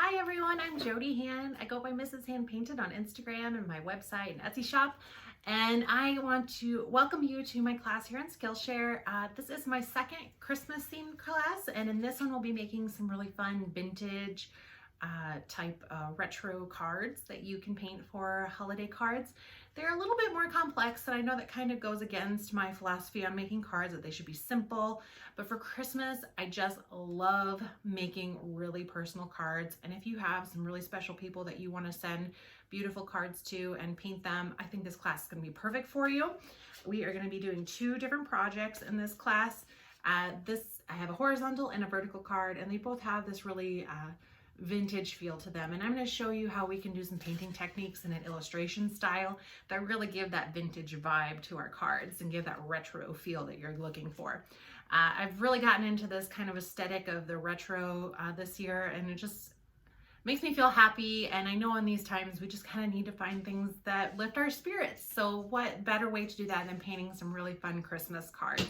Hi everyone, I'm Jody Hand. I go by Mrs. Hand Painted on Instagram and my website and Etsy shop. And I want to welcome you to my class here on Skillshare. This is my second Christmas themed class, and in this one we'll be making some really fun vintage type retro cards that you can paint for holiday cards. They're a little bit more complex, and I know that kind of goes against my philosophy on making cards, that they should be simple. But for Christmas, I just love making really personal cards. And if you have some really special people that you want to send beautiful cards to and paint them, I think this class is going to be perfect for you. We are going to be doing two different projects in this class. I have a horizontal and a vertical card, and they both have this really vintage feel to them, and I'm going to show you how we can do some painting techniques in an illustration style that really give that vintage vibe to our cards and give that retro feel that you're looking for. I've really gotten into this kind of aesthetic of the retro this year, and it just makes me feel happy. And I know in these times we just kind of need to find things that lift our spirits, so what better way to do that than painting some really fun Christmas cards.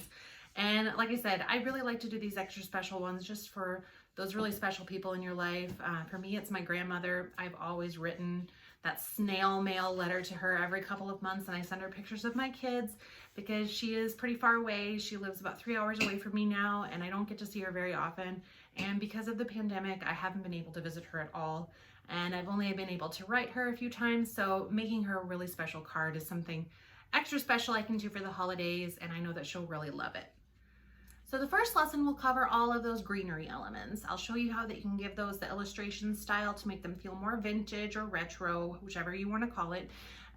And like I said, I really like to do these extra special ones just for those really special people in your life. For me, it's my grandmother. I've always written that snail mail letter to her every couple of months, and I send her pictures of my kids because she is pretty far away. She lives about 3 hours away from me now, and I don't get to see her very often. And because of the pandemic, I haven't been able to visit her at all. And I've only been able to write her a few times, so making her a really special card is something extra special I can do for the holidays, and I know that she'll really love it. So the first lesson will cover all of those greenery elements. I'll show you how that you can give those the illustration style to make them feel more vintage or retro, whichever you want to call it.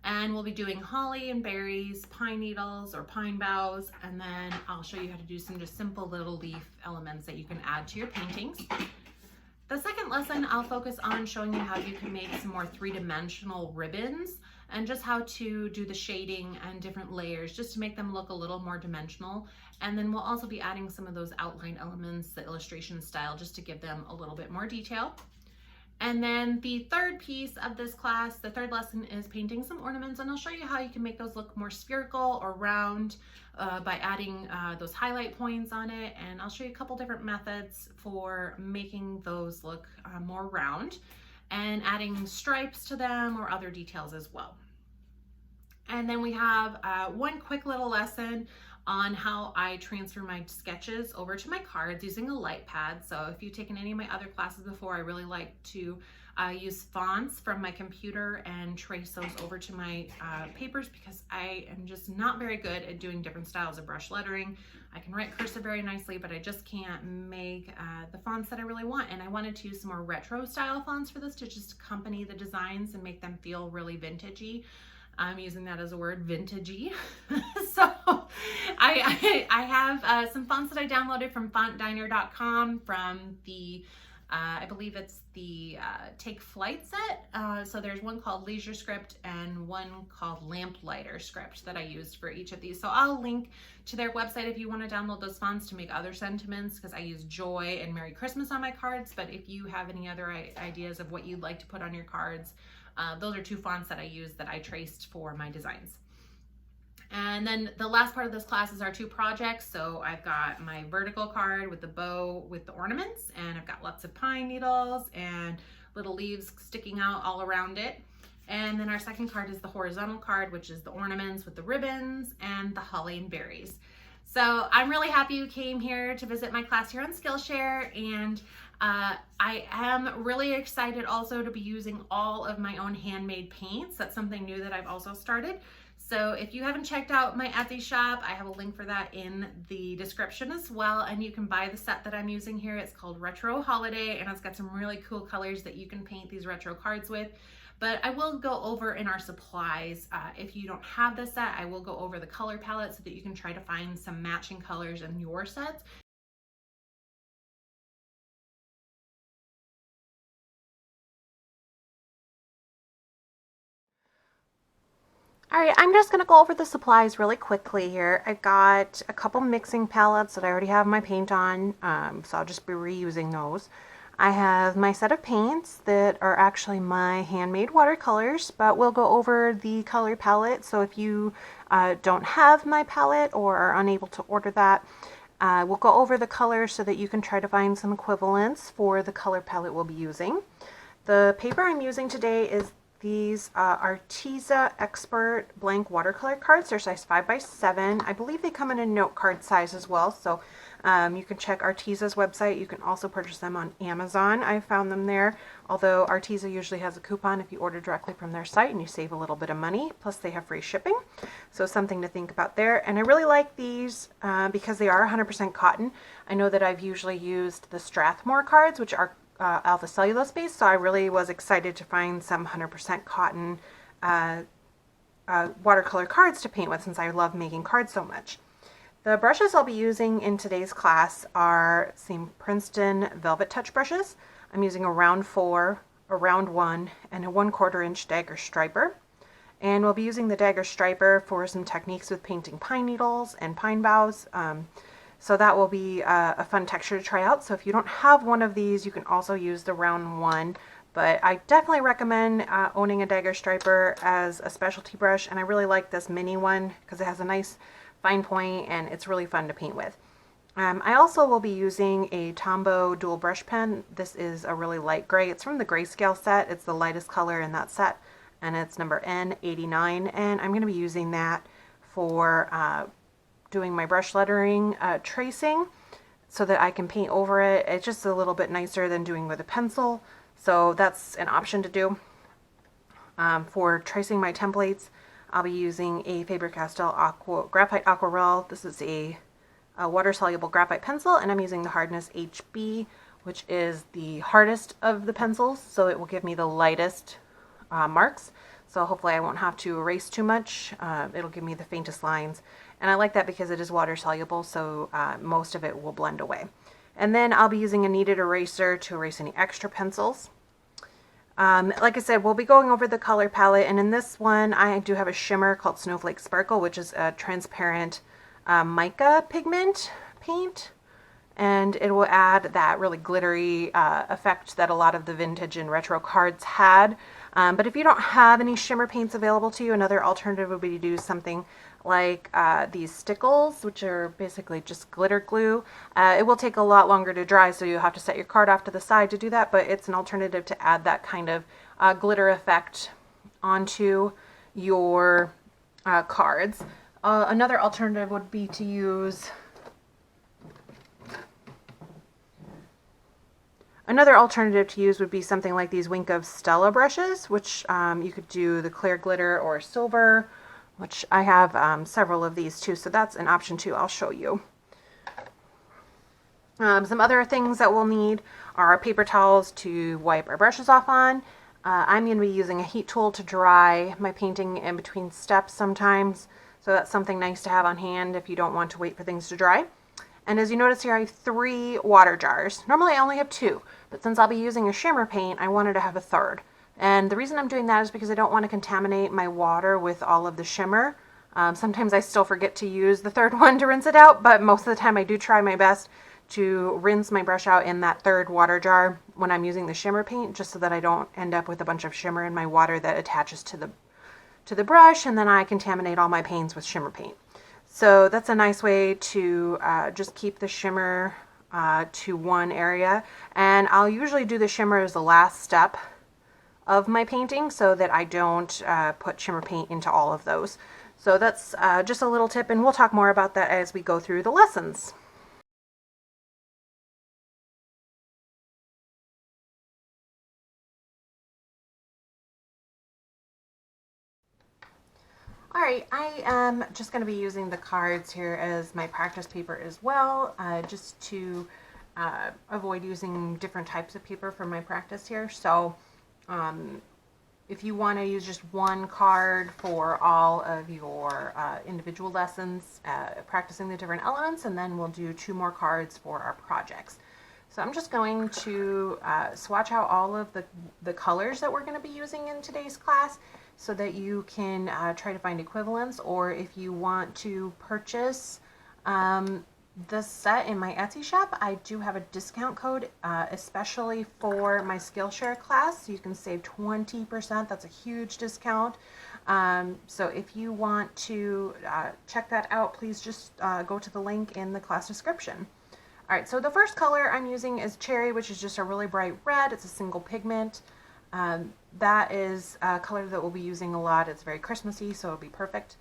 And we'll be doing holly and berries, pine needles or pine boughs, and then I'll show you how to do some just simple little leaf elements that you can add to your paintings. The second lesson, I'll focus on showing you how you can make some more three-dimensional ribbons and just how to do the shading and different layers just to make them look a little more dimensional. And then we'll also be adding some of those outline elements, the illustration style, just to give them a little bit more detail. And then the third piece of this class, the third lesson, is painting some ornaments, and I'll show you how you can make those look more spherical or round by adding those highlight points on it. And I'll show you a couple different methods for making those look more round and adding stripes to them or other details as well. And then we have one quick little lesson on how I transfer my sketches over to my cards using a light pad. So if you've taken any of my other classes before, I really like to use fonts from my computer and trace those over to my papers, because I am just not very good at doing different styles of brush lettering. I can write cursive very nicely, but I just can't make the fonts that I really want. And I wanted to use some more retro style fonts for this to just accompany the designs and make them feel really vintagey. I'm using that as a word, vintagey. So I have some fonts that I downloaded from fontdiner.com from the, I believe it's the Take Flight set. So there's one called Leisure Script and one called Lamplighter Script that I used for each of these. So I'll link to their website if you want to download those fonts to make other sentiments, because I use joy and Merry Christmas on my cards. But if you have any other ideas of what you'd like to put on your cards, those are two fonts that I use that I traced for my designs. And then the last part of this class is our two projects. So I've got my vertical card with the bow with the ornaments, and I've got lots of pine needles and little leaves sticking out all around it. And then our second card is the horizontal card, which is the ornaments with the ribbons and the holly and berries. So I'm really happy you came here to visit my class here on Skillshare, and I am really excited also to be using all of my own handmade paints. That's something new that I've also started. So if you haven't checked out my Etsy shop, I have a link for that in the description as well, and you can buy the set that I'm using here. It's called Retro Holiday, and it's got some really cool colors that you can paint these retro cards with. But I will go over in our supplies, if you don't have this set, I will go over the color palette so that you can try to find some matching colors in your sets. All right, I'm just gonna go over the supplies really quickly here. I've got a couple mixing palettes that I already have my paint on, so I'll just be reusing those. I have my set of paints that are actually my handmade watercolors, but we'll go over the color palette. So if you don't have my palette or are unable to order that, we'll go over the colors so that you can try to find some equivalents for the color palette we'll be using. The paper I'm using today is these Arteza Expert blank watercolor cards. They're size 5x7. I believe they come in a note card size as well, so you can check Arteza's website. You can also purchase them on Amazon. I found them there, although Arteza usually has a coupon if you order directly from their site and you save a little bit of money, plus they have free shipping, so something to think about there. And I really like these because they are 100% cotton. I know that I've usually used the Strathmore cards, which are alpha cellulose based, so I really was excited to find some 100% cotton watercolor cards to paint with, since I love making cards so much. The brushes I'll be using in today's class are some Princeton Velvet Touch brushes. I'm using a round 4, a round 1, and a 1/4 inch dagger striper. And we'll be using the dagger striper for some techniques with painting pine needles and pine boughs. So that will be a fun texture to try out. So if you don't have one of these, you can also use the round 1. But I definitely recommend owning a dagger striper as a specialty brush. And I really like this mini one because it has a nice fine point and it's really fun to paint with. I also will be using a Tombow dual brush pen. This is a really light gray. It's from the grayscale set. It's the lightest color in that set, and it's number N89. And I'm going to be using that for doing my brush lettering tracing so that I can paint over it. It's just a little bit nicer than doing with a pencil, so that's an option to do. For tracing my templates, I'll be using a Faber-Castell Graphite Aquarelle. This is a water-soluble graphite pencil, and I'm using the hardness HB, which is the hardest of the pencils, so it will give me the lightest marks. So hopefully I won't have to erase too much. It'll give me the faintest lines. And I like that because it is water soluble, so most of it will blend away. And then I'll be using a kneaded eraser to erase any extra pencils. Like I said, we'll be going over the color palette, and in this one I do have a shimmer called Snowflake Sparkle, which is a transparent mica pigment paint, and it will add that really glittery effect that a lot of the vintage and retro cards had. But if you don't have any shimmer paints available to you, another alternative would be to do something like these stickles, which are basically just glitter glue. It will take a lot longer to dry, so you'll have to set your card off to the side to do that, but it's an alternative to add that kind of glitter effect onto your cards. Another alternative would be to use would be something like these Wink of Stella brushes, which you could do the clear glitter or silver, which I have several of these too, so that's an option too. I'll show you. Some other things that we'll need are paper towels to wipe our brushes off on. I'm going to be using a heat tool to dry my painting in between steps sometimes, so that's something nice to have on hand if you don't want to wait for things to dry. And as you notice here, I have 3 water jars. Normally I only have 2, but since I'll be using a shimmer paint, I wanted to have a 3rd. And the reason I'm doing that is because I don't want to contaminate my water with all of the shimmer. Sometimes I still forget to use the 3rd one to rinse it out, but most of the time I do try my best to rinse my brush out in that 3rd water jar when I'm using the shimmer paint, just so that I don't end up with a bunch of shimmer in my water that attaches to the brush, and then I contaminate all my paints with shimmer paint. So that's a nice way to just keep the shimmer to one area. And I'll usually do the shimmer as the last step of my painting so that I don't put shimmer paint into all of those. So that's just a little tip, and we'll talk more about that as we go through the lessons. Alright, I am just going to be using the cards here as my practice paper as well, just to avoid using different types of paper for my practice here. So if you want to use just one card for all of your individual lessons, practicing the different elements, and then we'll do 2 more cards for our projects. So I'm just going to swatch out all of the colors that we're going to be using in today's class, so that you can try to find equivalents, or if you want to purchase this set in my Etsy shop, I do have a discount code, especially for my Skillshare class. So you can save 20%. That's a huge discount. So if you want to check that out, please just go to the link in the class description. All right, so the first color I'm using is Cherry, which is just a really bright red. It's a single pigment. That is a color that we'll be using a lot. It's very Christmassy, so it'll be perfect.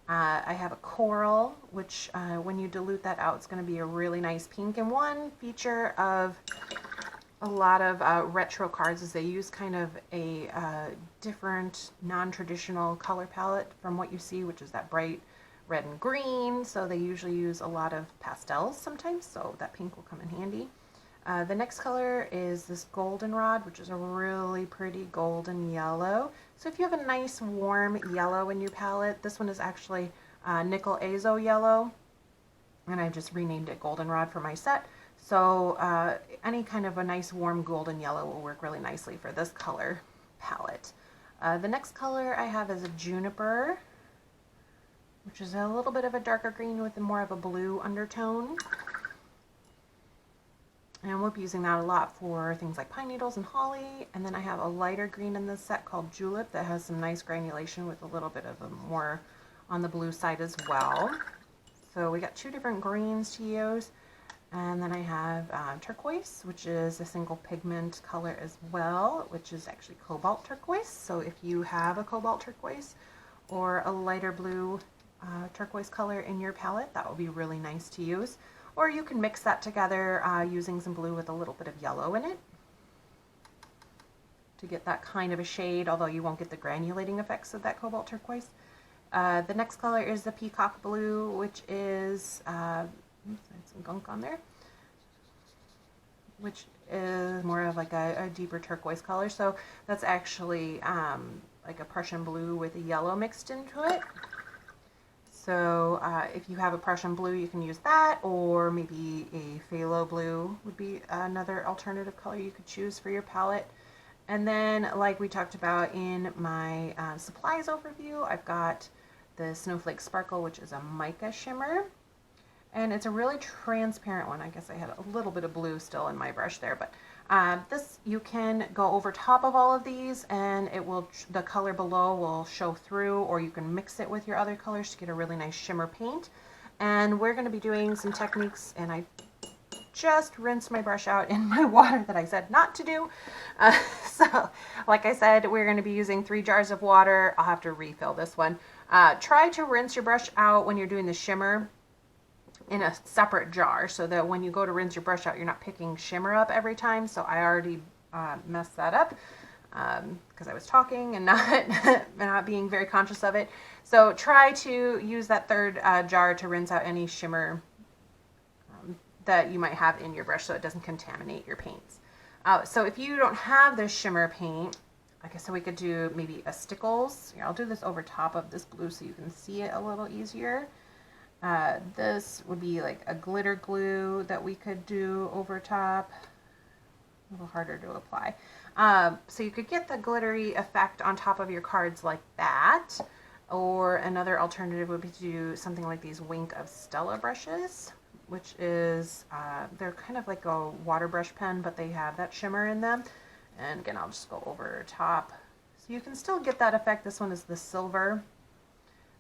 I have a coral, which when you dilute that out, it's going to be a really nice pink. And one feature of a lot of retro cards is they use kind of a different, non-traditional color palette from what you see, which is that bright red and green. So they usually use a lot of pastels sometimes, so that pink will come in handy. The next color is this goldenrod, which is a really pretty golden yellow. So if you have a nice warm yellow in your palette, this one is actually nickel azo yellow, and I just renamed it goldenrod for my set. So any kind of a nice warm golden yellow will work really nicely for this color palette. The next color I have is a juniper, which is a little bit of a darker green with more of a blue undertone. And we'll be using that a lot for things like pine needles and holly. And then I have a lighter green in this set called Julep that has some nice granulation with a little bit of a more on the blue side as well. So we got two different greens to use. And then I have turquoise, which is a single pigment color as well, which is actually cobalt turquoise. So if you have a cobalt turquoise or a lighter blue turquoise color in your palette, that will be really nice to use. Or you can mix that together using some blue with a little bit of yellow in it to get that kind of a shade, although you won't get the granulating effects of that cobalt turquoise. The next color is the peacock blue, which is, some gunk on there, which is more of like a deeper turquoise color. So that's actually like a Prussian blue with a yellow mixed into it. So if you have a Prussian blue, you can use that, or maybe a phthalo blue would be another alternative color you could choose for your palette. And then, like we talked about in my supplies overview, I've got the Snowflake Sparkle, which is a mica shimmer. And it's a really transparent one. I guess I had a little bit of blue still in my brush there, but this, you can go over top of all of these and it will, the color below will show through, or you can mix it with your other colors to get a really nice shimmer paint. And we're going to be doing some techniques, and I just rinsed my brush out in my water that I said not to do. So like I said, we're going to be using 3 jars of water. I'll have to refill this one. Try to rinse your brush out when you're doing the shimmer in a separate jar, so that when you go to rinse your brush out, you're not picking shimmer up every time. So I already messed that up because I was talking and not being very conscious of it. So try to use that third jar to rinse out any shimmer that you might have in your brush, so it doesn't contaminate your paints. So if you don't have this shimmer paint, I guess so we could do maybe a Stickles. Here, I'll do this over top of this blue so you can see it a little easier. This would be like a glitter glue that we could do over top. A little harder to apply. So you could get the glittery effect on top of your cards like that. Or another alternative would be to do something like these Wink of Stella brushes, which is, they're kind of like a water brush pen, but they have that shimmer in them. And again, I'll just go over top. So you can still get that effect. This one is the silver.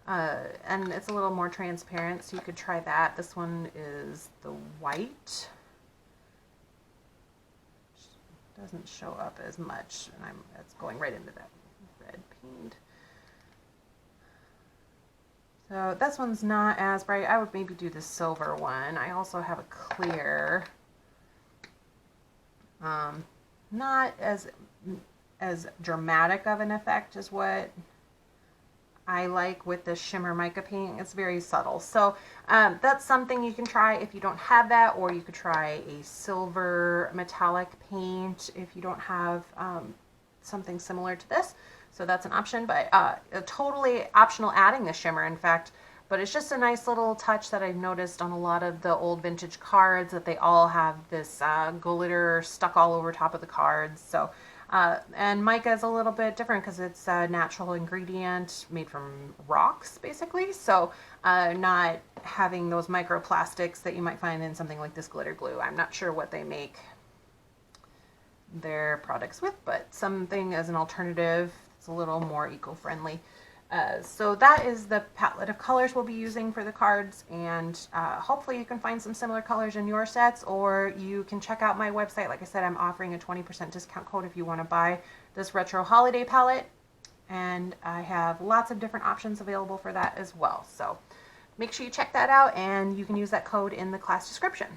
And it's a little more transparent, so you could try that. This one is the white. Doesn't show up as much, and it's going right into that red paint. So this one's not as bright. I would maybe do the silver one. I also have a clear. Not as dramatic of an effect as what I like with the shimmer mica paint. It's very subtle. So that's something you can try if you don't have that, or you could try a silver metallic paint if you don't have something similar to this. So that's an option, but totally optional adding the shimmer, in fact. But it's just a nice little touch that I've noticed on a lot of the old vintage cards, that they all have this glitter stuck all over top of the cards. So and mica is a little bit different because it's a natural ingredient made from rocks, basically. So not having those microplastics that you might find in something like this glitter glue. I'm not sure what they make their products with, but something as an alternative, it's a little more eco-friendly. So that is the palette of colors we'll be using for the cards, and hopefully you can find some similar colors in your sets, or you can check out my website. Like I said, I'm offering a 20% discount code if you want to buy this retro holiday palette, and I have lots of different options available for that as well. So make sure you check that out, and you can use that code in the class description.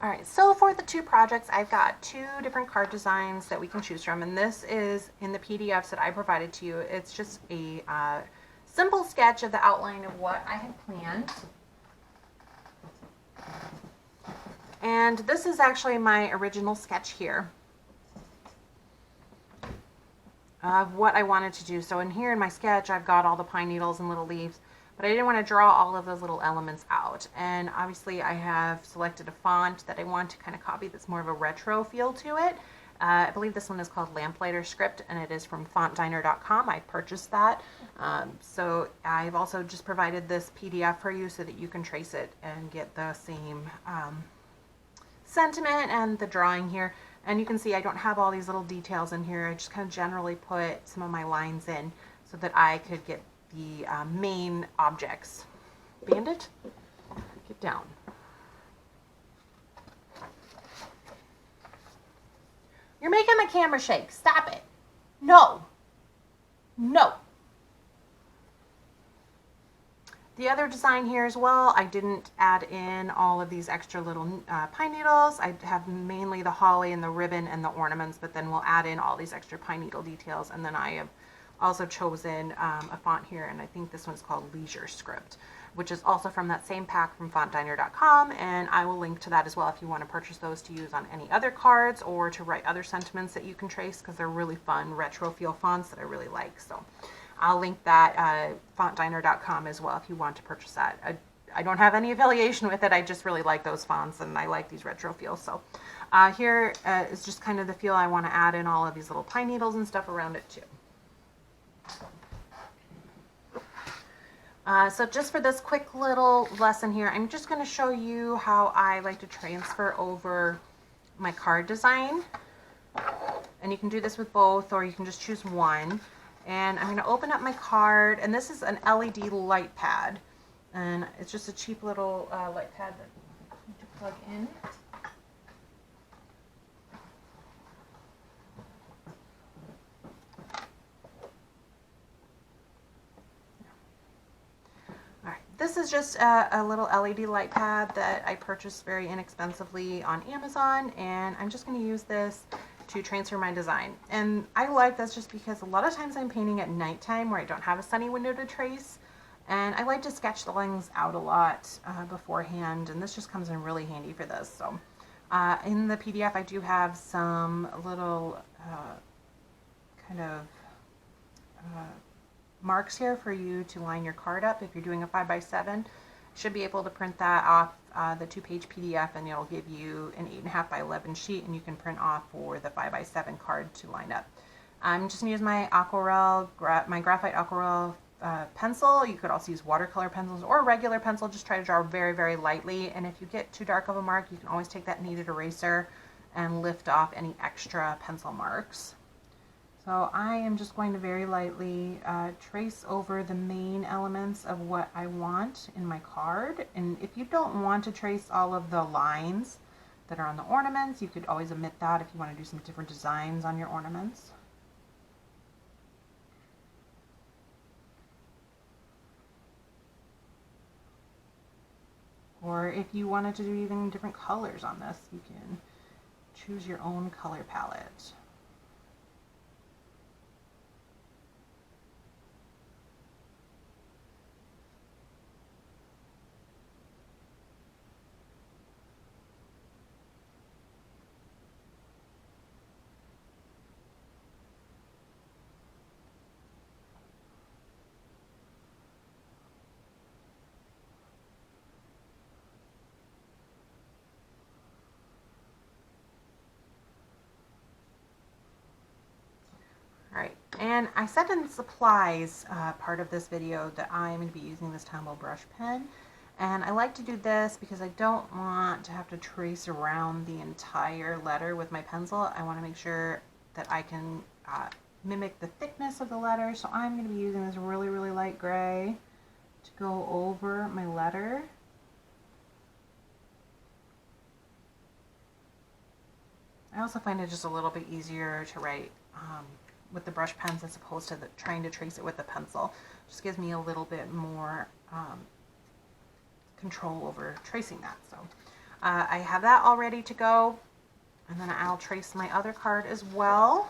All right, so for the two projects, I've got two different card designs that we can choose from, and this is in the PDFs that I provided to you. It's just a simple sketch of the outline of what I had planned. And this is actually my original sketch here of what I wanted to do. So in here in my sketch, I've got all the pine needles and little leaves, but I didn't want to draw all of those little elements out. And obviously I have selected a font that I want to kind of copy that's more of a retro feel to it. I believe this one is called Lamplighter Script, and it is from fontdiner.com. I purchased that. So I've also just provided this PDF for you so that you can trace it and get the same sentiment and the drawing here. And you can see I don't have all these little details in here. I just kind of generally put some of my lines in so that I could get the main objects. Bandit, get down. You're making my camera shake. Stop it. No. No. The other design here as well, I didn't add in all of these extra little pine needles. I have mainly the holly and the ribbon and the ornaments, but then we'll add in all these extra pine needle details. And then I have also chosen a font here, and I think this one's called Leisure Script, which is also from that same pack from fontdiner.com, and I will link to that as well if you want to purchase those to use on any other cards or to write other sentiments that you can trace, because they're really fun retro feel fonts that I really like. So I'll link that fontdiner.com as well if you want to purchase that. I don't have any affiliation with it. I just really like those fonts, and I like these retro feels. So here is just kind of the feel I want to add in all of these little pine needles and stuff around it too. So just for this quick little lesson here, I'm just going to show you how I like to transfer over my card design. And you can do this with both, or you can just choose one. And I'm going to open up my card, and this is an LED light pad. And it's just a cheap little light pad that I need to plug in. This is just a little LED light pad that I purchased very inexpensively on Amazon, and I'm just going to use this to transfer my design. And I like this just because a lot of times I'm painting at nighttime where I don't have a sunny window to trace, and I like to sketch the lines out a lot beforehand, and this just comes in really handy for this. So in the PDF I do have some little kind of marks here for you to line your card up. If you're doing a 5x7, should be able to print that off the 2-page PDF, and it'll give you an 8.5 by 11 sheet, and you can print off for the 5x7 card to line up. I'm just going to use my aquarelle, my graphite aquarelle pencil. You could also use watercolor pencils or a regular pencil. Just try to draw very, very lightly, and if you get too dark of a mark, you can always take that kneaded eraser and lift off any extra pencil marks. So I am just going to very lightly trace over the main elements of what I want in my card. And if you don't want to trace all of the lines that are on the ornaments, you could always omit that if you want to do some different designs on your ornaments. Or if you wanted to do even different colors on this, you can choose your own color palette. Alright, and I said in the supplies part of this video that I'm going to be using this Tombow brush pen. And I like to do this because I don't want to have to trace around the entire letter with my pencil. I want to make sure that I can mimic the thickness of the letter. So I'm going to be using this really, really light gray to go over my letter. I also find it just a little bit easier to write with the brush pens as opposed to trying to trace it with the pencil. Just gives me a little bit more control over tracing that. So I have that all ready to go, and then I'll trace my other card as well.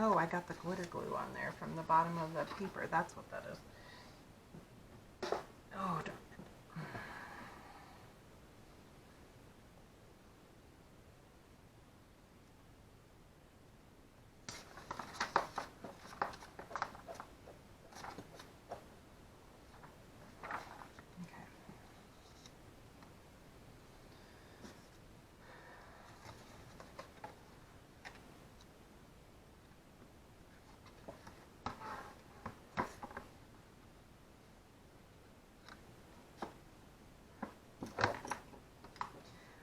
Oh, I got the glitter glue on there from the bottom of the paper. That's what that is. Oh, darn it.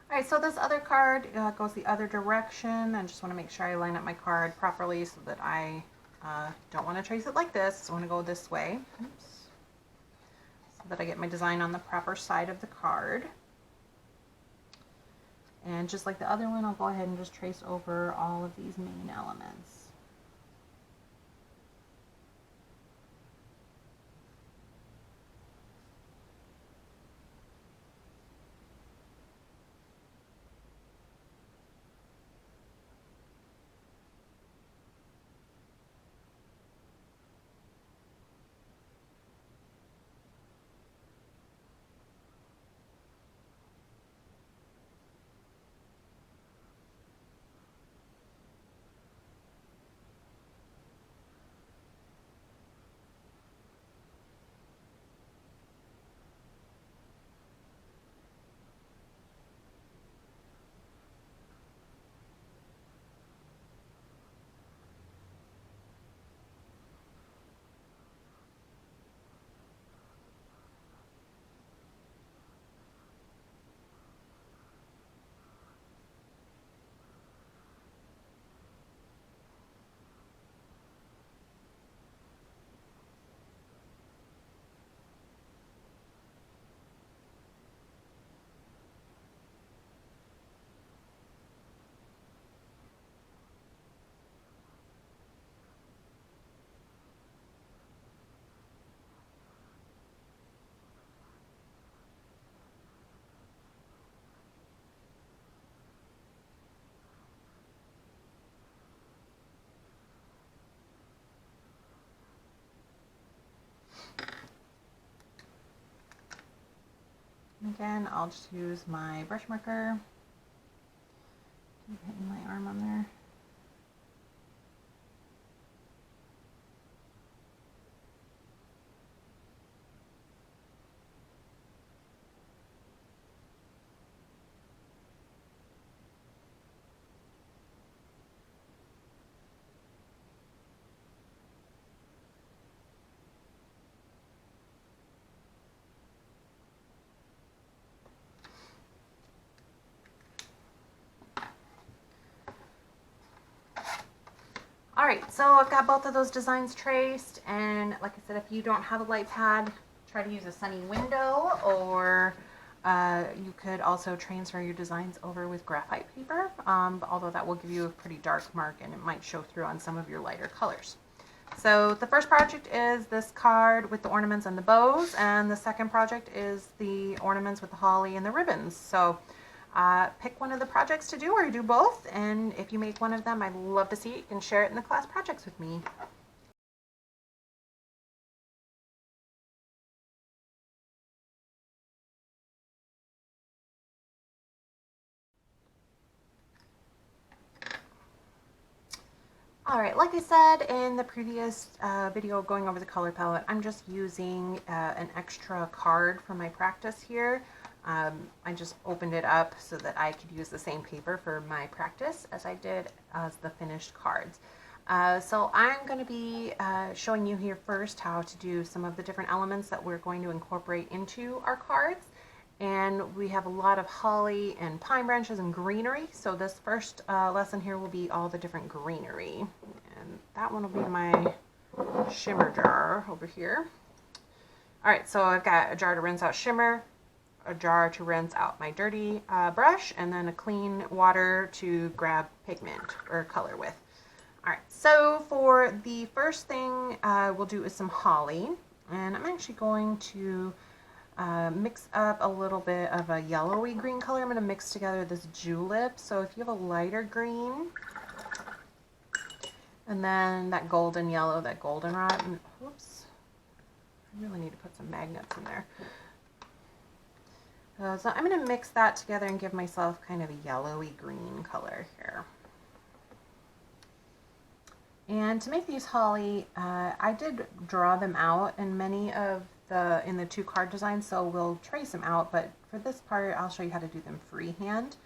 All right, so this other card goes the other direction. I just want to make sure I line up my card properly so that I don't want to trace it like this. I want to go this way. Oops. So that I get my design on the proper side of the card. And just like the other one, I'll go ahead and just trace over all of these main elements. Again, I'll just use my brush marker. Keep hitting my arm on there. All right, so I've got both of those designs traced, and like I said, if you don't have a light pad, try to use a sunny window, or you could also transfer your designs over with graphite paper, although that will give you a pretty dark mark and it might show through on some of your lighter colors. So the first project is this card with the ornaments and the bows, and the second project is the ornaments with the holly and the ribbons. So pick one of the projects to do, or do both, and if you make one of them, I'd love to see it. You can share it in the class projects with me. All right, like I said in the previous video going over the color palette, I'm just using an extra card for my practice here. I just opened it up so that I could use the same paper for my practice as I did as the finished cards. So I'm going to be showing you here first how to do some of the different elements that we're going to incorporate into our cards. And we have a lot of holly and pine branches and greenery. So this first lesson here will be all the different greenery. And that one will be my shimmer jar over here. All right, so I've got a jar to rinse out shimmer, a jar to rinse out my dirty brush, and then a clean water to grab pigment or color with. All right, so for the first thing we'll do is some holly, and I'm actually going to mix up a little bit of a yellowy green color. I'm going to mix together this julep. So if you have a lighter green, and then that golden yellow, that goldenrod, and oops, I really need to put some magnets in there. So I'm going to mix that together and give myself kind of a yellowy green color here. And to make these holly, I did draw them out in many of in the two card designs, so we'll trace them out, but for this part I'll show you how to do them freehand.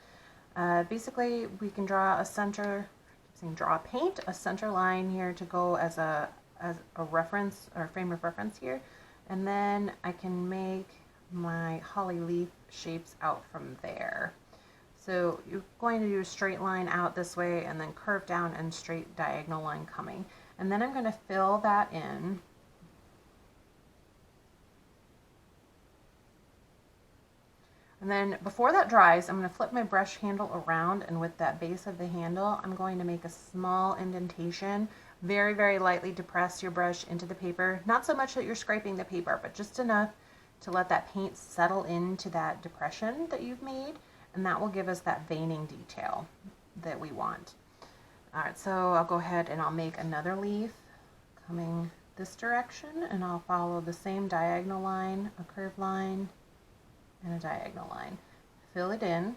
Basically we can draw a center, paint a center line here to go as a reference or frame of reference here, and then I can make my holly leaf shapes out from there. So you're going to do a straight line out this way and then curve down and straight diagonal line coming. And then I'm going to fill that in. And then before that dries, I'm going to flip my brush handle around, and with that base of the handle, I'm going to make a small indentation. Very, very lightly depress your brush into the paper. Not so much that you're scraping the paper, but just enough to let that paint settle into that depression that you've made, and that will give us that veining detail that we want. All right, so I'll go ahead and I'll make another leaf coming this direction, and I'll follow the same diagonal line, a curved line, and a diagonal line. Fill it in,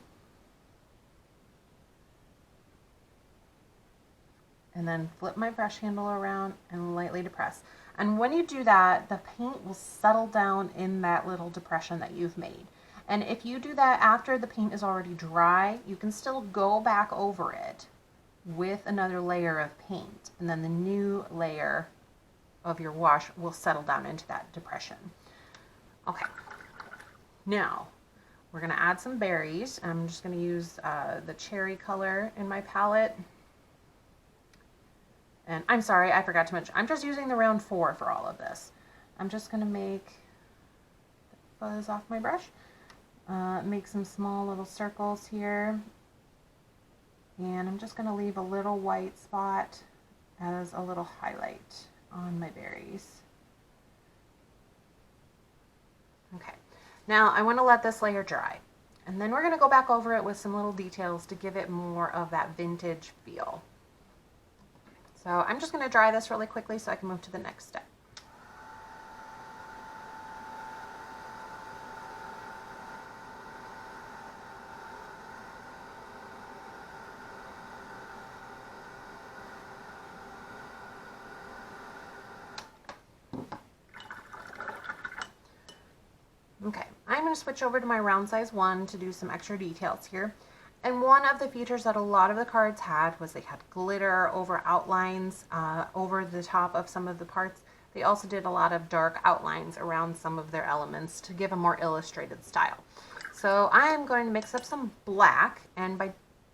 and then flip my brush handle around and lightly depress. And when you do that, the paint will settle down in that little depression that you've made. And if you do that after the paint is already dry, you can still go back over it with another layer of paint, and then the new layer of your wash will settle down into that depression. Okay, now we're going to add some berries. I'm just going to use the cherry color in my palette. And I'm sorry, I forgot to mention, I'm just using the round 4 for all of this. I'm just going to make fuzz off my brush, make some small little circles here, and I'm just going to leave a little white spot as a little highlight on my berries. Okay, now I want to let this layer dry, and then we're going to go back over it with some little details to give it more of that vintage feel. So I'm just going to dry this really quickly so I can move to the next step. Okay, I'm going to switch over to my round size 1 to do some extra details here. And one of the features that a lot of the cards had was they had glitter over outlines over the top of some of the parts. They also did a lot of dark outlines around some of their elements to give a more illustrated style. So I'm going to mix up some black, and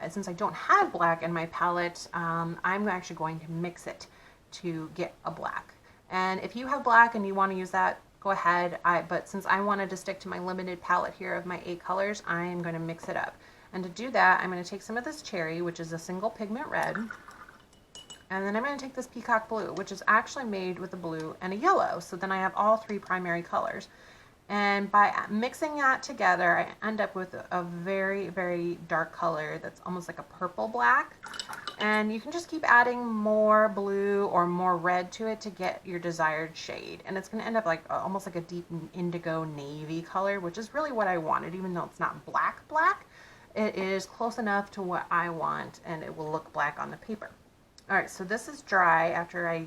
since I don't have black in my palette, I'm actually going to mix it to get a black. And if you have black and you want to use that, go ahead. But since I wanted to stick to my limited palette here of my 8 colors, I am going to mix it up. And to do that, I'm going to take some of this cherry, which is a single pigment red, and then I'm going to take this peacock blue, which is actually made with a blue and a yellow. So then I have all 3 primary colors. And by mixing that together, I end up with a very, very dark color that's almost like a purple black. And you can just keep adding more blue or more red to it to get your desired shade. And it's going to end up like almost like a deep indigo navy color, which is really what I wanted, even though it's not black black. It is close enough to what I want, and it will look black on the paper. All right, so this is dry after I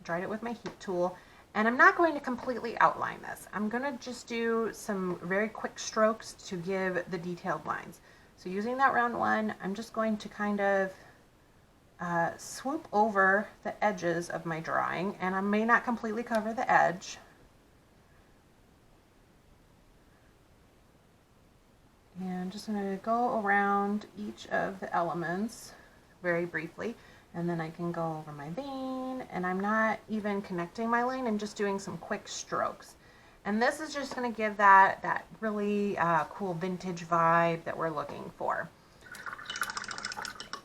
dried it with my heat tool. And I'm not going to completely outline this. I'm going to just do some very quick strokes to give the detailed lines. So using that round one, I'm just going to kind of swoop over the edges of my drawing, and I may not completely cover the edge. And I'm just going to go around each of the elements very briefly, and then I can go over my vein, and I'm not even connecting my line, I'm just doing some quick strokes. And this is just going to give that really cool vintage vibe that we're looking for.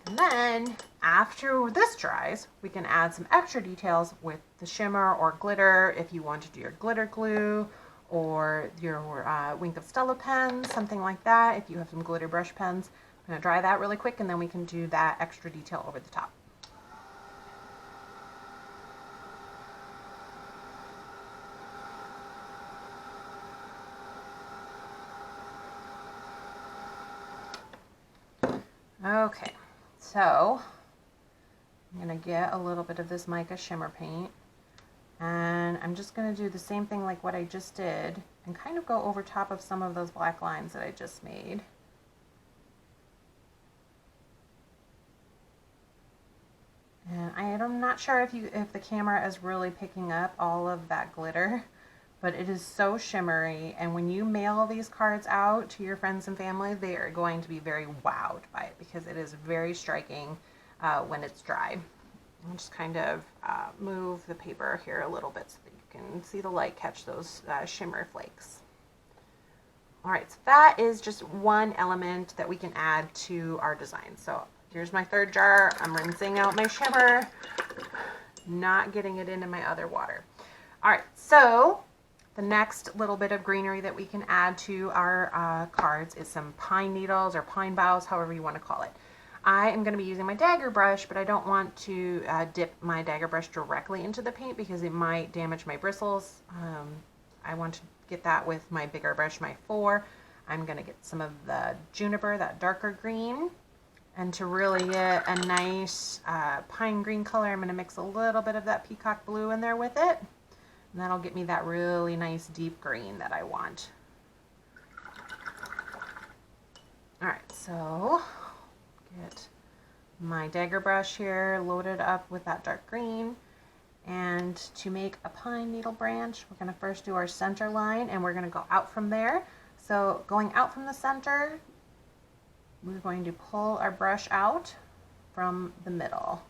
And then after this dries, we can add some extra details with the shimmer or glitter if you want to do your glitter glue or your Wink of Stella pens, something like that. If you have some glitter brush pens, I'm going to dry that really quick, and then we can do that extra detail over the top. Okay, so I'm going to get a little bit of this mica shimmer paint, and I'm just going to do the same thing like what I just did and kind of go over top of some of those black lines that I just made. And I'm not sure if the camera is really picking up all of that glitter, but it is so shimmery, and when you mail these cards out to your friends and family, they are going to be very wowed by it because it is very striking when it's dry. I'll just kind of move the paper here a little bit so that you can see the light catch those shimmer flakes. All right, so that is just one element that we can add to our design. So here's my third jar. I'm rinsing out my shimmer, not getting it into my other water. All right, so the next little bit of greenery that we can add to our cards is some pine needles or pine boughs, however you want to call it. I am going to be using my dagger brush, but I don't want to dip my dagger brush directly into the paint because it might damage my bristles. I want to get that with my bigger brush, my 4. I'm going to get some of the juniper, that darker green. And to really get a nice pine green color, I'm going to mix a little bit of that peacock blue in there with it. And that'll get me that really nice deep green that I want. All right, so get my dagger brush here loaded up with that dark green. And to make a pine needle branch, we're going to first do our center line, and we're going to go out from there. So going out from the center, we're going to pull our brush out from the middle,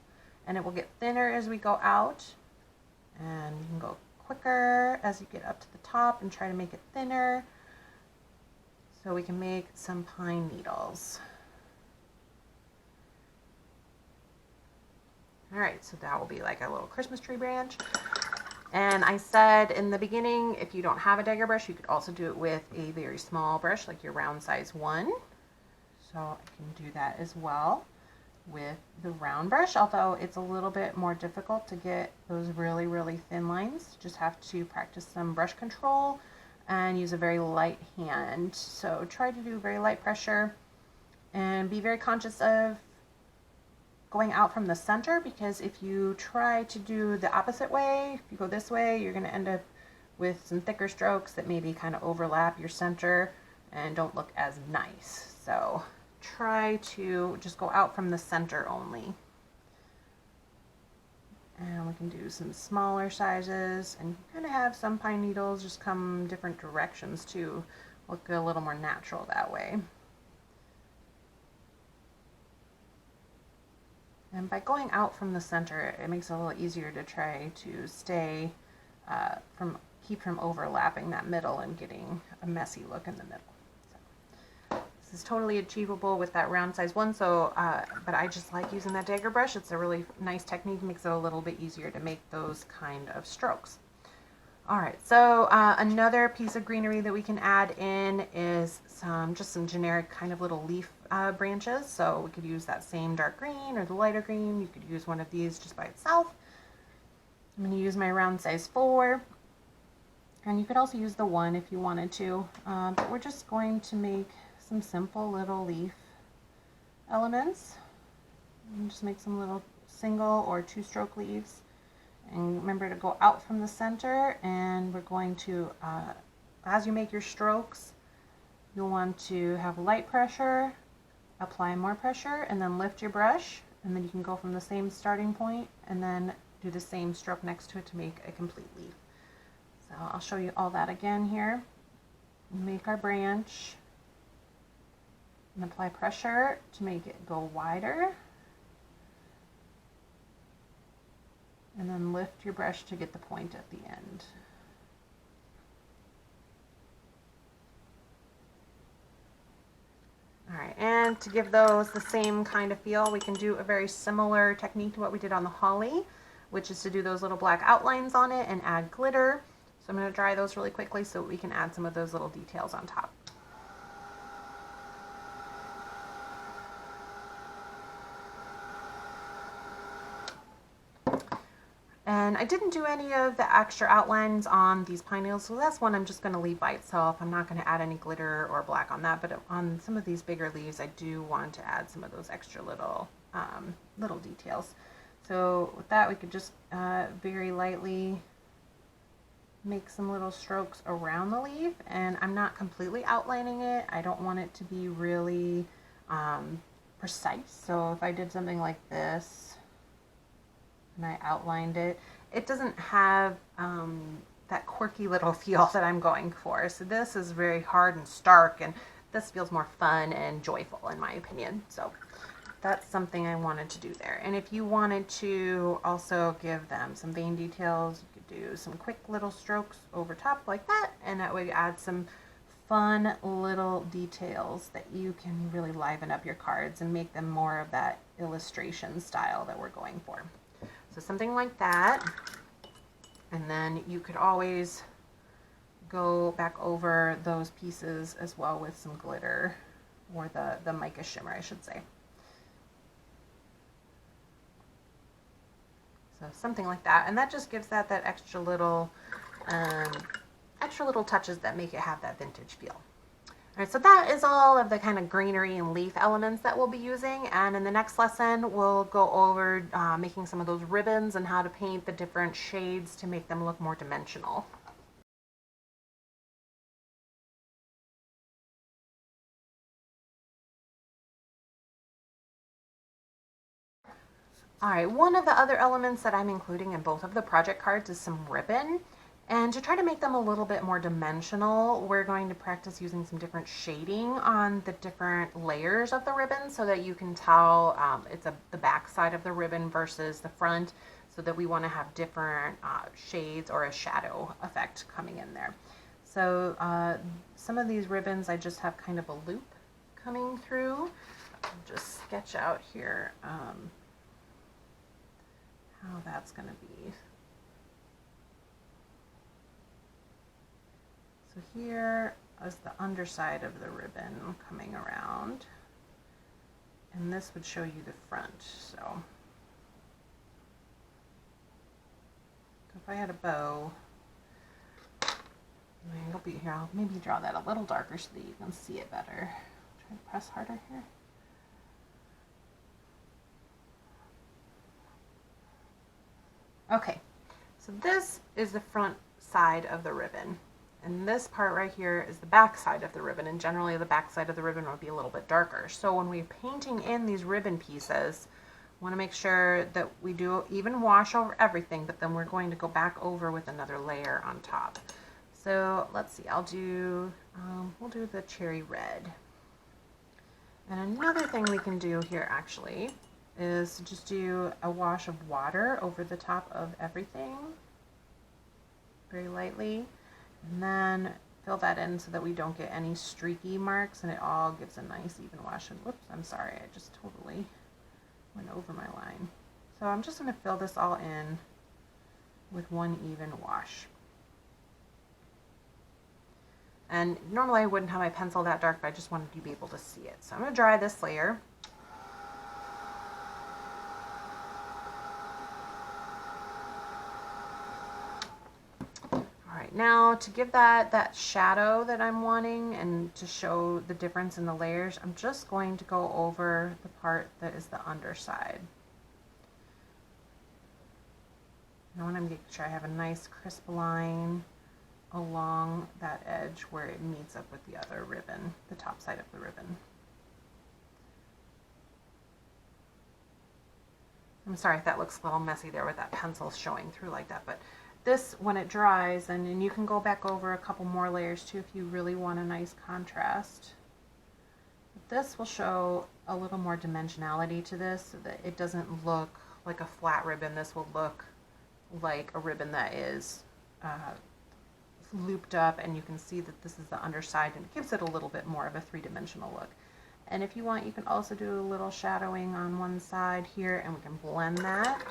and it will get thinner as we go out, and you can go quicker as you get up to the top and try to make it thinner so we can make some pine needles. All right, so that will be like a little Christmas tree branch. And I said in the beginning, if you don't have a dagger brush, you could also do it with a very small brush, like your round size 1. So I can do that as well with the round brush, although it's a little bit more difficult to get those really, really thin lines. Just have to practice some brush control and use a very light hand. So try to do very light pressure and be very conscious of going out from the center, because if you try to do the opposite way, if you go this way, you're going to end up with some thicker strokes that maybe kind of overlap your center and don't look as nice. So try to just go out from the center only. And we can do some smaller sizes, and kind of have some pine needles just come different directions to look a little more natural that way. And by going out from the center, it makes it a little easier to try to stay keep from overlapping that middle and getting a messy look in the middle. This is totally achievable with that round size 1, so but I just like using that dagger brush. It's a really nice technique, makes it a little bit easier to make those kind of strokes. All right, so another piece of greenery that we can add in is just some generic kind of little leaf branches. So we could use that same dark green or the lighter green. You could use one of these just by itself. I'm going to use my round size 4. And you could also use the 1 if you wanted to. But we're just going to make some simple little leaf elements. And just make some little single or 2-stroke leaves. And remember to go out from the center, and we're going to, as you make your strokes, you'll want to have light pressure, apply more pressure, and then lift your brush, and then you can go from the same starting point and then do the same stroke next to it to make a complete leaf. So I'll show you all that again here. Make our branch and apply pressure to make it go wider. And then lift your brush to get the point at the end. All right, and to give those the same kind of feel, we can do a very similar technique to what we did on the holly, which is to do those little black outlines on it and add glitter. So I'm going to dry those really quickly so we can add some of those little details on top. And I didn't do any of the extra outlines on these pine needles, so that's one I'm just going to leave by itself. I'm not going to add any glitter or black on that, but on some of these bigger leaves, I do want to add some of those extra little little details. So with that, we could just very lightly make some little strokes around the leaf, and I'm not completely outlining it. I don't want it to be really precise. So if I did something like this, and I outlined it, it doesn't have that quirky little feel that I'm going for. So this is very hard and stark, and this feels more fun and joyful in my opinion. So that's something I wanted to do there. And if you wanted to also give them some vein details, you could do some quick little strokes over top like that, and that would add some fun little details that you can really liven up your cards and make them more of that illustration style that we're going for. So something like that, and then you could always go back over those pieces as well with some glitter, or the mica shimmer, I should say. So something like that, and that just gives that extra little touches that make it have that vintage feel. All right, so that is all of the kind of greenery and leaf elements that we'll be using, and in the next lesson we'll go over making some of those ribbons and how to paint the different shades to make them look more dimensional. All right, one of the other elements that I'm including in both of the project cards is some ribbon. And to try to make them a little bit more dimensional, we're going to practice using some different shading on the different layers of the ribbon so that you can tell it's the back side of the ribbon versus the front, so that we want to have different shades or a shadow effect coming in there. So some of these ribbons, I just have kind of a loop coming through. I'll just sketch out here how that's going to be. So here is the underside of the ribbon coming around, and this would show you the front. So if I had a bow, it'll be here. I'll maybe draw that a little darker so that you can see it better. Try to press harder here. Okay, so this is the front side of the ribbon. And this part right here is the back side of the ribbon, and generally the back side of the ribbon will be a little bit darker. So when we're painting in these ribbon pieces, we want to make sure that we do even wash over everything, but then we're going to go back over with another layer on top. So let's see, we'll do the cherry red. And another thing we can do here actually is just do a wash of water over the top of everything, very lightly. And then fill that in so that we don't get any streaky marks, and it all gives a nice even wash. And whoops, I'm sorry, I just totally went over my line. So I'm just going to fill this all in with one even wash. And normally I wouldn't have my pencil that dark, but I just wanted you to be able to see it. So I'm going to dry this layer. Now to give that shadow that I'm wanting and to show the difference in the layers, I'm just going to go over the part that is the underside. I want to make sure I have a nice crisp line along that edge where it meets up with the other ribbon, the top side of the ribbon. I'm sorry if that looks a little messy there with that pencil showing through like that, but this, when it dries, and you can go back over a couple more layers too if you really want a nice contrast. This will show a little more dimensionality to this so that it doesn't look like a flat ribbon. This will look like a ribbon that is looped up, and you can see that this is the underside, and it gives it a little bit more of a three-dimensional look. And if you want, you can also do a little shadowing on one side here, and we can blend that.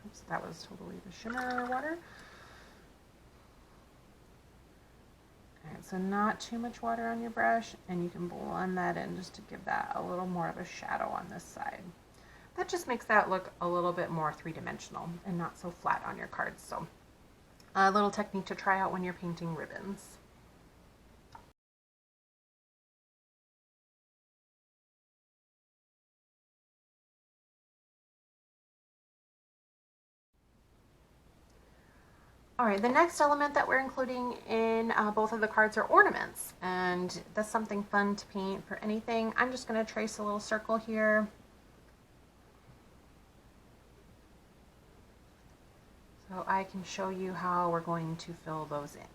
Oops, that was totally the shimmer water. All right, so not too much water on your brush, and you can blend that in just to give that a little more of a shadow on this side. That just makes that look a little bit more three-dimensional and not so flat on your cards. So a little technique to try out when you're painting ribbons. All right, the next element that we're including in both of the cards are ornaments, and that's something fun to paint for anything. I'm just going to trace a little circle here. So I can show you how we're going to fill those in.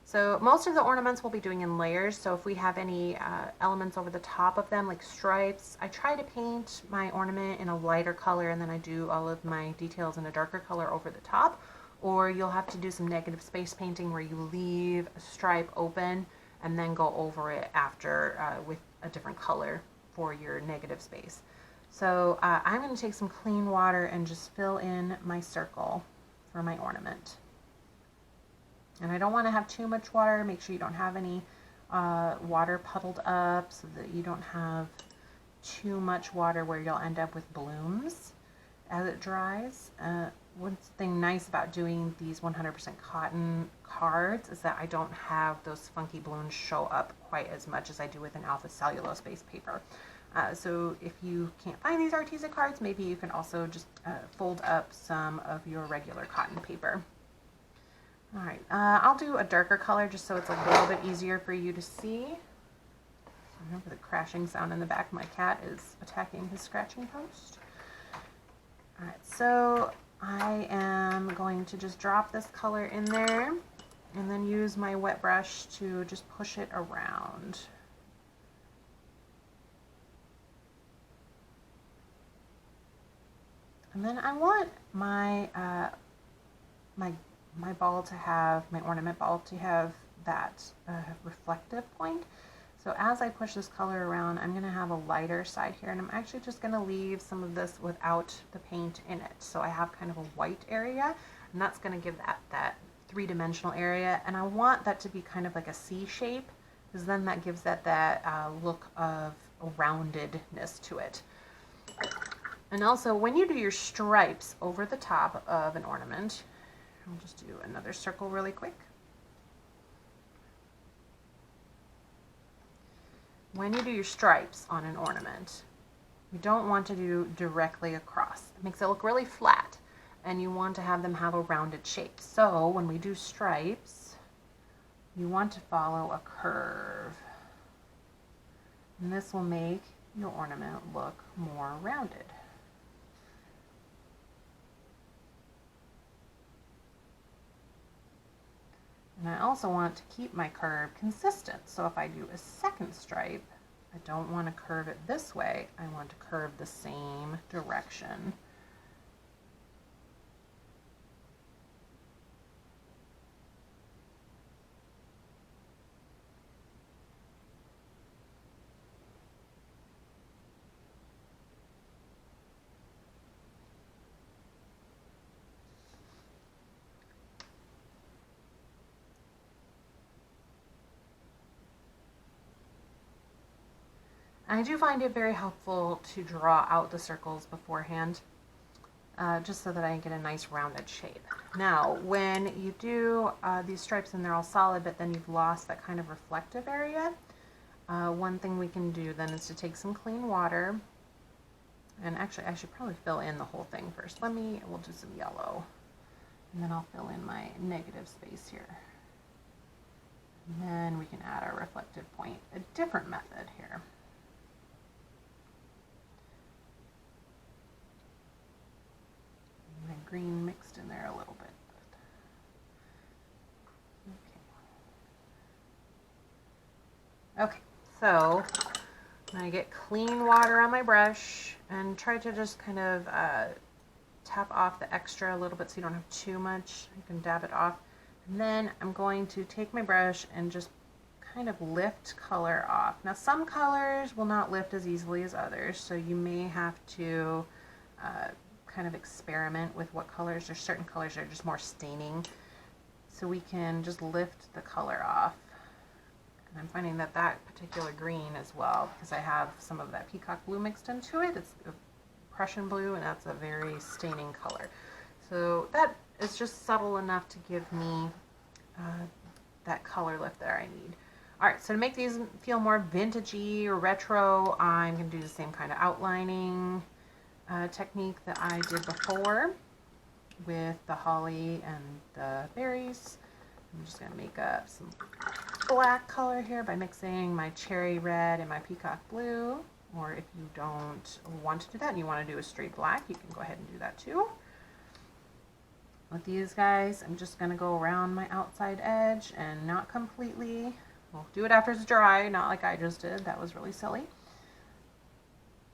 So most of the ornaments we'll be doing in layers, so if we have any elements over the top of them, like stripes, I try to paint my ornament in a lighter color, and then I do all of my details in a darker color over the top. Or you'll have to do some negative space painting where you leave a stripe open and then go over it after with a different color for your negative space. So I'm going to take some clean water and just fill in my circle for my ornament. And I don't want to have too much water. Make sure you don't have any water puddled up so that you don't have too much water where you'll end up with blooms as it dries. One thing nice about doing these 100% cotton cards is that I don't have those funky balloons show up quite as much as I do with an alpha cellulose based paper. So if you can't find these Arteza cards, maybe you can also just fold up some of your regular cotton paper. All right, I'll do a darker color just so it's a little bit easier for you to see. Remember the crashing sound in the back. My cat is attacking his scratching post. All right, so I am going to just drop this color in there and then use my wet brush to just push it around. And then I want my my ball to have, my ornament ball to have that reflective point. So as I push this color around, I'm going to have a lighter side here, and I'm actually just going to leave some of this without the paint in it. So I have kind of a white area, and that's going to give that three-dimensional area. And I want that to be kind of like a C shape, because then that gives that look of roundedness to it. And also, when you do your stripes over the top of an ornament, I'll just do another circle really quick. When you do your stripes on an ornament, you don't want to do directly across. It makes it look really flat, and you want to have them have a rounded shape. So when we do stripes, you want to follow a curve. And this will make your ornament look more rounded. And I also want to keep my curve consistent. So if I do a second stripe, I don't want to curve it this way. I want to curve the same direction. I do find it very helpful to draw out the circles beforehand, just so that I get a nice rounded shape. Now, when you do these stripes and they're all solid, but then you've lost that kind of reflective area, one thing we can do then is to take some clean water, and actually I should probably fill in the whole thing first. We'll do some yellow. And then I'll fill in my negative space here. And then we can add our reflective point, a different method here. My green mixed in there a little bit. Okay, so I'm going to get clean water on my brush and try to just kind of tap off the extra a little bit so you don't have too much. You can dab it off. And then I'm going to take my brush and just kind of lift color off. Now some colors will not lift as easily as others, so you may have to kind of experiment with what colors. There's certain colors that are just more staining, so we can just lift the color off. And I'm finding that that particular green as well, because I have some of that peacock blue mixed into it. It's Prussian blue, and that's a very staining color. So that is just subtle enough to give me that color lift that I need. All right, so to make these feel more vintagey or retro, I'm going to do the same kind of outlining technique that I did before with the holly and the berries. I'm just going to make up some black color here by mixing my cherry red and my peacock blue. Or if you don't want to do that and you want to do a straight black, you can go ahead and do that too. With these guys, I'm just going to go around my outside edge and not completely. We'll do it after it's dry, not like I just did. That was really silly.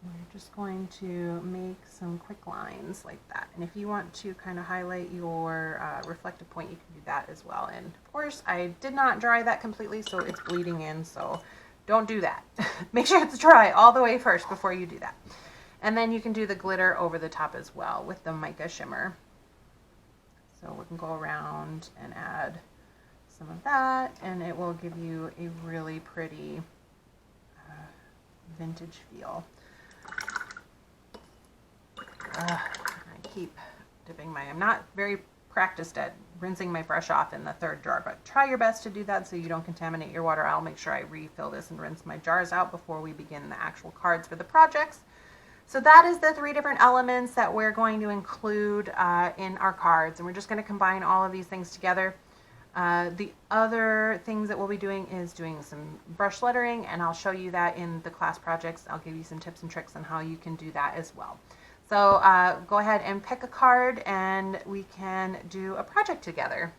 We're just going to make some quick lines like that. And if you want to kind of highlight your reflective point, you can do that as well. And of course, I did not dry that completely, so it's bleeding in, so don't do that. Make sure it's dry all the way first before you do that. And then you can do the glitter over the top as well with the mica shimmer. So we can go around and add some of that, and it will give you a really pretty vintage feel. I keep dipping I'm not very practiced at rinsing my brush off in the third jar, but try your best to do that so you don't contaminate your water. I'll make sure I refill this and rinse my jars out before we begin the actual cards for the projects. So that is the 3 different elements that we're going to include in our cards, and we're just going to combine all of these things together. The other things that we'll be doing is doing some brush lettering, and I'll show you that in the class projects. I'll give you some tips and tricks on how you can do that as well. So go ahead and pick a card and we can do a project together.